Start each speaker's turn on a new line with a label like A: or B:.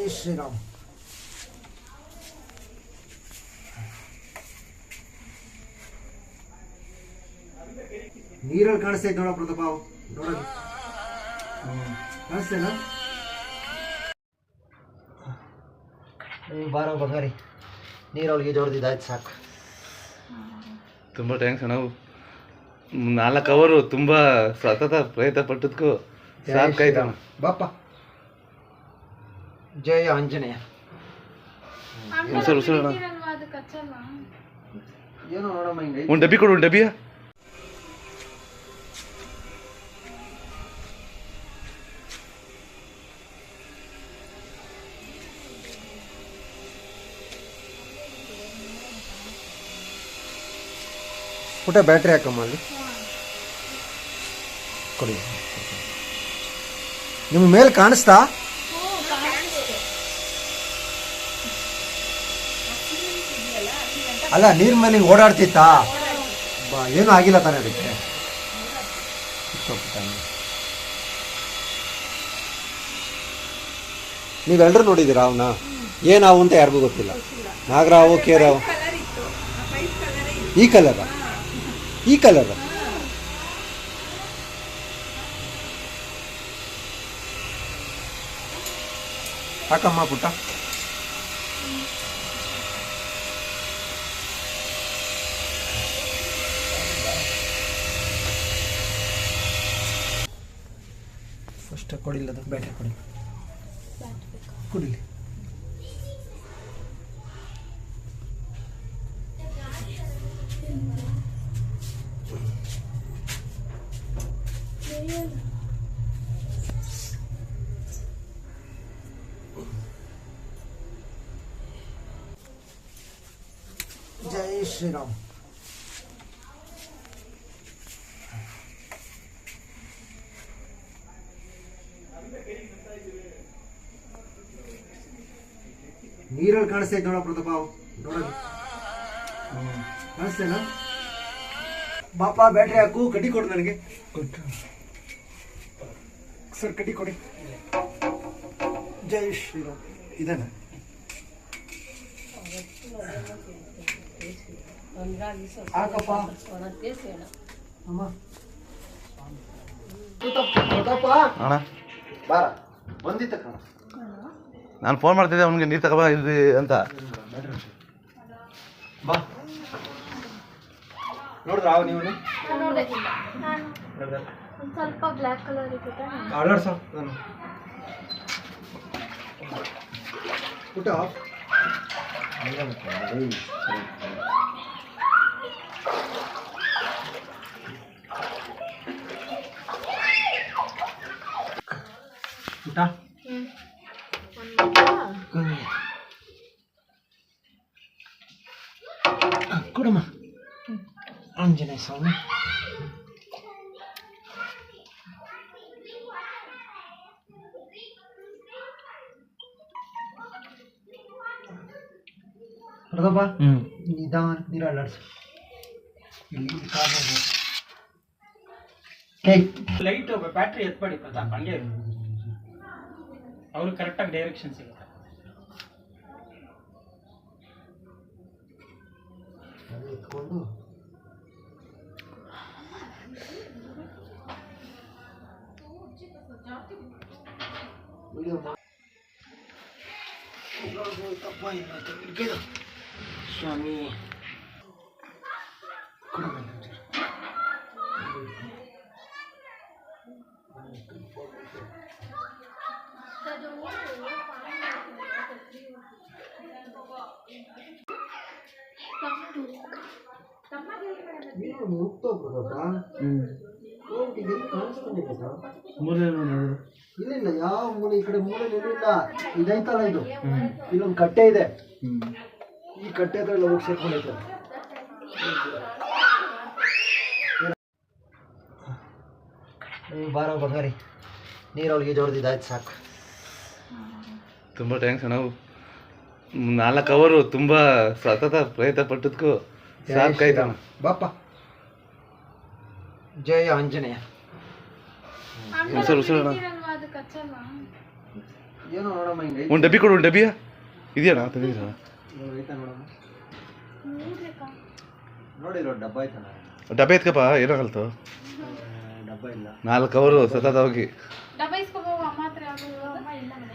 A: ಜೈ ಶ್ರೀರಾಮ್. ನೀರಲ್ಲಿ ಕಾಣಿಸ್ತೈತೆ ನೋಡ ಪ್ರತಾಪ, ನೋಡ ಕಾಣಿಸ್ತೇನ? ಬಾರೋ ಬಂಗಾರಿ, ನೀರೊಳಗೆ ಜೋಡ್ದಿದ್ದಾಯ್ತು ಸಾಕು.
B: ತುಂಬ ಥ್ಯಾಂಕ್ಸ್ ಅಣ್ಣ. 4 ಅವರು ತುಂಬ ಸತತ ಪ್ರಯತ್ನ ಪಟ್ಟದಕ್ಕೂ ಸಾಕಾಯ್ತು.
A: ಬಾಪ. ಜಯ ಆಂಜನೇಯ. ಏನೋ ನೋಡಮ್ಮ ಹಿಂಗೆ
B: ಒಂದು ಡಬ್ಬಿ ಕೊಡು, ಒಂದು ಡಬ್ಬಿಯ.
A: ಪುಟ್ಟ ಬ್ಯಾಟ್ರಿ ಹಾಕಮ್ಮ ಅಲ್ಲಿ ಕೊಡಿ. ನಿಮ್ಮ ಮೇಲೆ ಕಾಣಿಸ್ತಾ? ಅಲ್ಲ, ನೀರ್ ಮೇಲೆ ಹಿಂಗೆ ಓಡಾಡ್ತಿತ್ತಾ? ಏನೂ ಆಗಿಲ್ಲ ತಾನೇ ಅದಕ್ಕೆ? ನೀವೆಲ್ಲರೂ ನೋಡಿದ್ದೀರಾ ಅವನ್ನ? ಏನಾವು ಅಂತ ಯಾರಿಗೂ ಗೊತ್ತಿಲ್ಲ. ನಾಗರಾವು, ಕೇರಾವು. ಈ ಕಲರ, ಈ ಕಲರ್ ಹಾಕಮ್ಮ ಪುಟ್ಟ. ಫಸ್ಟ್ ಕೊಡಿಲ್ಲದು ಬ್ಯಾಟ್ರಿ ಕೊಡಿ, ಕುಡಿಲಿ. ಜೈ ಶ್ರೀರಾಮ್. ನೀರಲ್ಲಿ ಕಾಣಿಸ್ತೈತೆ ನೋಡ ಪ್ರತಾಪ, ನೋಡ ಕಾಣಿಸ್ತೇನ? ಬಾಪ ಬ್ಯಾಟ್ರಿ ಹಾಕು, ಕಡ್ಡಿ ಕೊಡು ನನಗೆ. ಸರ್ ಕಡ್ಡಿ ಕೊಡಿ. ಜೈ ಶ್ರೀರಾಮ್. ಇದನ್ನ ಹಾಕಪ್ಪ ಅಮ್ಮ.
B: ಅಣ್ಣ
A: ಬಾರ ಬಂದಿತ್ತ ಕಣ.
B: ನಾನು ಫೋನ್ ಮಾಡ್ತಿದ್ದೆ ಅವನಿಗೆ, ನೀರು ತಗೊಬಾ ಇದು ಅಂತ.
A: ಬಾ ನೋಡಿದ್ರ ನೀವು?
C: ಸ್ವಲ್ಪ ಬ್ಲ್ಯಾಕ್ ಕಲರ್ ಇರುತ್ತೆ.
A: ಅಲರ್ಸ ನಾನು ಪುಟ್ಟ ಪುಟ್ಟ ಕೊಡಮ್ಮ. ಆಂಜನೇಯ ಸ್ವಾಮಿ. ಪ್ರತಾಪ ನಿಧಾನ ನೀರು ಅಲ್ಲಾಡ್ಸು. ಇಲ್ಲಿ
D: ಲೈಟ್ ಬ್ಯಾಟ್ರಿ ಎತ್ಬೇಡಿ ಪ್ರತಾಪ್, ಹಂಗೆ ಅವ್ರಿಗೆ ಕರೆಕ್ಟಾಗಿ ಡೈರೆಕ್ಷನ್ ಸಿಗುತ್ತೆ.
A: ಎತ್ಕೊಂಡು ಸ್ವಾಮಿ ಇಲ್ಲಿಲ್ಲ, ಯಾವ ಮೂಲೆ ಈ ಕಡೆ ಮೂಲೆ ಇಲ್ಲಿಲ್ಲ. ಇದೈತಲ್ಲ ಇದು, ಇಲ್ಲೊಂದು ಕಟ್ಟೆ ಇದೆ. ಈ ಕಟ್ಟೆ ಹತ್ರ ಎಲ್ಲ ಹೋಗಿ ಸೇರ್ಕೊಂಡೈತೆ. ಬಾರೋ ಬಂಗಾರಿ, ನೀರೊಳಗೆ ಜೋಡ್ದಿದ್ದಾಯ್ತು ಸಾಕು.
B: ತುಂಬ ಥ್ಯಾಂಕ್ಸ್ ಅಣ್ಣ. 4 ಅವರು ತುಂಬ ಸತತ ಪ್ರಯತ್ನ ಪಟ್ಟದಕ್ಕೂ ಸಾಕಾಯ್ತು.
A: ಬಾಪ. ಜಯ ಆಂಜನೇಯ. ಏನೋ ನೋಡಮ್ಮ ಹಿಂಗೆ
B: ಒಂದು ಡಬ್ಬಿ ಕೊಡು, ಒಂದು ಡಬ್ಬಿಯ ಇದೆಯಣ್ಣ ತಂದಿದ್ದೀರಾ?
A: ಐತಾ ನೋಡಮ್ಮ,
C: ನೋಡ್ಬೇಕಾ?
A: ನೋಡಿರೋ ಡಬ್ಬ ಐತನ?
B: ಡಬ್ಬೆ ಎತ್ಕಪ್ಪ, ಏನಾಗಲ್ತು?
A: ಡಬ್ಬ ಇಲ್ಲ.
B: 4 ಅವರು ಸತತ ಹೋಗಿ
C: ಡಬ್ಬ ಇಸ್ಕೊಬೋ, ಅಮ್ಮ ಹತ್ರ ಯಾವ್ದು ಅಮ್ಮ ಇಲ್ಲ ಮನೆ.